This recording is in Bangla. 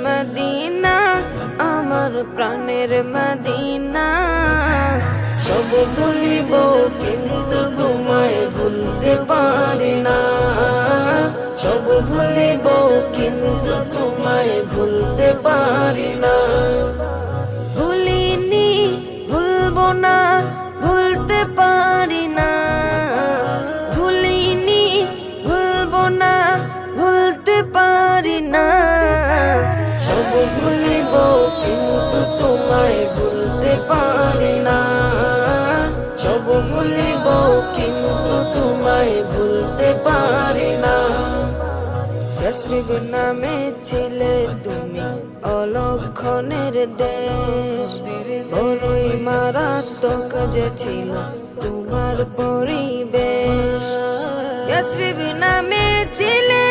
মদিনা, আমার প্রাণের মদিনা। সব ভুলিব কিন্তু তোমায় ভুলতে পারি না, সব ভুলিব কিন্তু তোমায় ভুলতে পারি না। ভুলিনি, ভুলবো না, ভুলতে পারি না। ভুলিনি, ভুলবো না, ভুলতে পারি না। সব ভুলিব কিন্তু তোমায় ভুলতে পারি না, সব ভুলিব কিন্তু তোমায় ভুলতে পারি না। ইয়াসরিব নামে ছিলে তুমি অলক্ষণের দেশ, বড়ই মারাত্মক যে ছিল তোমার পরিবেশ। ইয়াসরিব নামে ছিলে